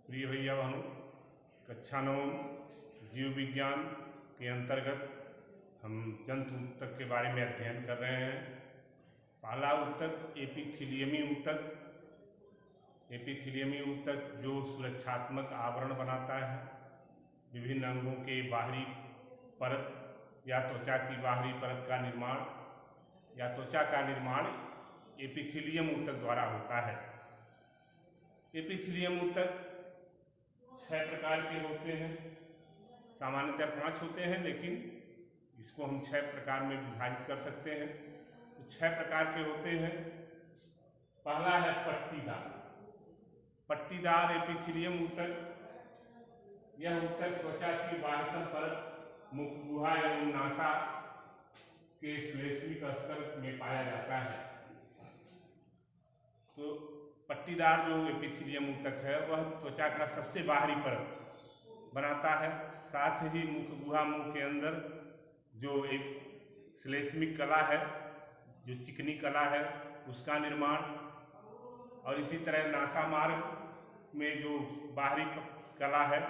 प्रिय भैया बहनों, कक्षा 9 जीव विज्ञान के अंतर्गत हम जंतु ऊतक के बारे में अध्ययन कर रहे हैं। पहला ऊतक एपिथीलियमी ऊतक। एपिथीलियमी ऊतक जो सुरक्षात्मक आवरण बनाता है, विभिन्न अंगों के बाहरी परत या त्वचा की बाहरी परत का निर्माण या त्वचा का निर्माण एपिथीलियम ऊतक द्वारा होता है। एपिथीलियम ऊतक 6 प्रकार के होते हैं। सामान्यतः 5 होते हैं, लेकिन इसको हम 6 प्रकार में विभाजित कर सकते हैं। तो 6 प्रकार के होते हैं। पहला है पट्टीदार। पट्टीदार एपिथीलियम ऊतक। यह ऊतक त्वचा की बाह्यतम परत, मुख, गुहा एवं नासा के श्लेष्मिक स्तर में पाया जाता है। तो पट्टीदार जो एपिथीलियम ऊतक है वह त्वचा का सबसे बाहरी परत बनाता है। साथ ही मुख, गुहा, मुंह के अंदर जो एक श्लेष्मिक कला है, जो चिकनी कला है, उसका निर्माण, और इसी तरह नासा मार्ग में जो बाहरी कला है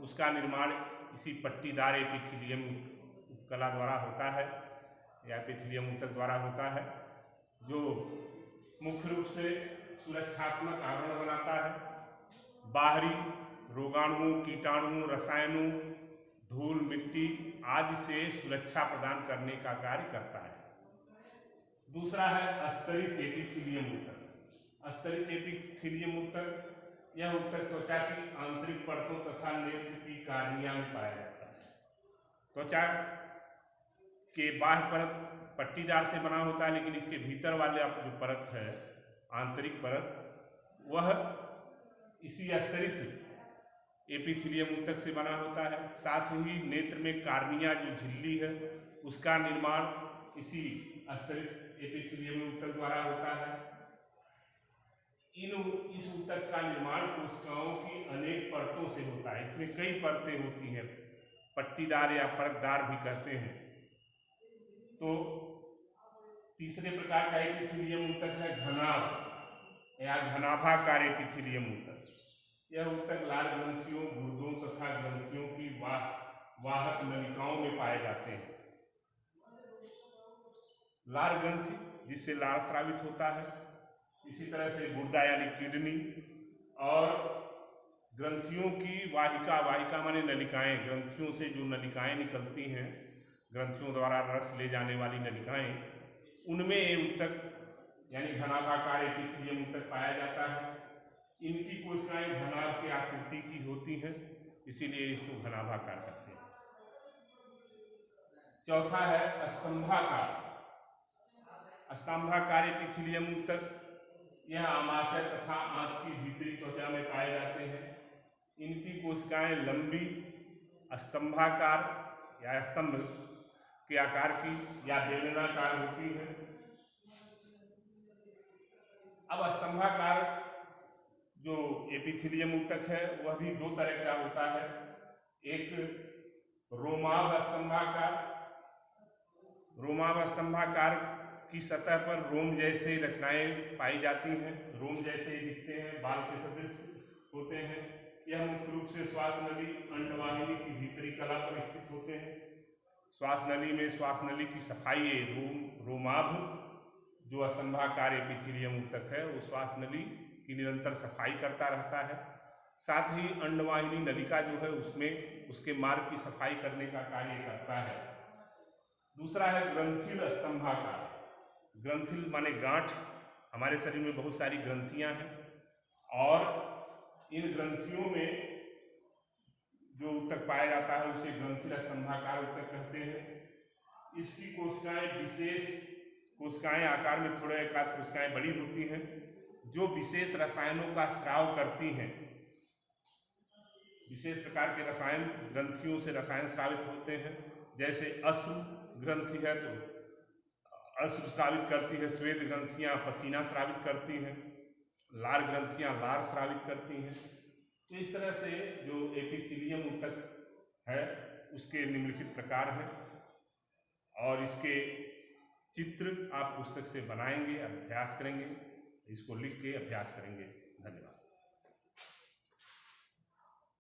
उसका निर्माण इसी पट्टीदार एपिथीलियम कला द्वारा होता है या एपिथीलियम ऊतक द्वारा होता है, जो मुख्य रूप से सुरक्षात्मक आवरण बनाता है। बाहरी रोगाणुओं, कीटाणुओं, रसायनों, धूल, मिट्टी आदि से सुरक्षा प्रदान करने का कार्य करता है। दूसरा है अस्तरित एपिथीलियम ऊतक। अस्तरित एपिथीलियम ऊतक, यह ऊतक त्वचा की आंतरिक परतों तथा नेत्र की कार्निया में पाया जाता है। त्वचा के बाह्य परत पट्टीदार से बना होता है, लेकिन इसके भीतर वाले जो परत है, आंतरिक परत, वह इसी अस्तरित एपिथीलियम ऊतक से बना होता है। साथ ही नेत्र में कार्निया जो झिल्ली है उसका निर्माण इसी अस्तरित एपिथीलियम ऊतक द्वारा होता है। इस ऊतक का निर्माण कोशिकाओं की अनेक परतों से होता है। इसमें कई परतें होती हैं, पट्टीदार या परतदार भी कहते हैं। तो तीसरे प्रकार का एपिथीलियम ऊतक है घनाभ या घनाभाकार एपिथीलियम ऊतक। यह ऊतक लार ग्रंथियों, गुर्दों तथा ग्रंथियों की वाहक नलिकाओं में पाए जाते हैं। लार ग्रंथि जिससे लार स्रावित होता है, इसी तरह से गुर्दा यानी किडनी, और ग्रंथियों की वाहिका माने नलिकाएं, ग्रंथियों से जो नलिकाएं निकलती हैं, ग्रंथियों द्वारा रस ले जाने वाली नलिकाएं, उनमें ये ऊतक यानी घनाभाकार एपिथीलियम ऊतक पाया जाता है। इनकी कोशिकाएं घनाभ की आकृति की होती हैं, इसीलिए इसको घनाभाकार कहते हैं। चौथा है स्तंभाकार। स्तंभाकार एपिथीलियम ऊतक, यह आमाशय तथा आंत की भीतरी त्वचा में पाए जाते हैं। इनकी कोशिकाएं लंबी, स्तंभाकार या स्तंभ के आकार की या बेलनाकार होती हैं। अब स्तंभाकार जो एपिथीलियम ऊतक है वह भी 2 तरह का होता है। एक रोमाभ स्तंभाकार। रोमाभ स्तंभाकार की सतह पर रोम जैसे रचनाएं पाई जाती हैं, रोम जैसे ही दिखते हैं, बाल के सदृश होते हैं। यह मुख्य रूप से श्वास नली, अंडवाहिनी की भीतरी कला पर स्थित होते हैं। श्वास नली में श्वास नली की सफाई रोमाभ जो स्तंभाकार एपिथीलियम ऊतक है वो श्वास नली की निरंतर सफाई करता रहता है। साथ ही अंडवाहिनी नलिका जो है उसमें उसके मार्ग की सफाई करने का कार्य करता है। दूसरा है ग्रंथिल स्तंभाकार। ग्रंथिल माने गांठ। हमारे शरीर में बहुत सारी ग्रंथियां हैं, और इन ग्रंथियों में जो ऊतक पाया जाता है उसे ग्रंथिल स्तंभाकार ऊतक कहते हैं। इसकी कोशिकाएं विशेष कोशिकाएं आकार में थोड़े एकाध कोशिकाएं बड़ी होती हैं, जो विशेष रसायनों का स्राव करती हैं। विशेष प्रकार के रसायन, ग्रंथियों से रसायन स्रावित होते हैं। जैसे अश्रु ग्रंथि है तो अश्रु स्रावित करती है, श्वेत ग्रंथियां पसीना स्रावित करती हैं, लार ग्रंथियां लार स्रावित करती हैं। तो इस तरह से जो एपिथीलियम ऊतक है उसके निम्नलिखित प्रकार हैं, और इसके चित्र आप पुस्तक से बनाएंगे, अभ्यास करेंगे, इसको लिख के अभ्यास करेंगे। धन्यवाद।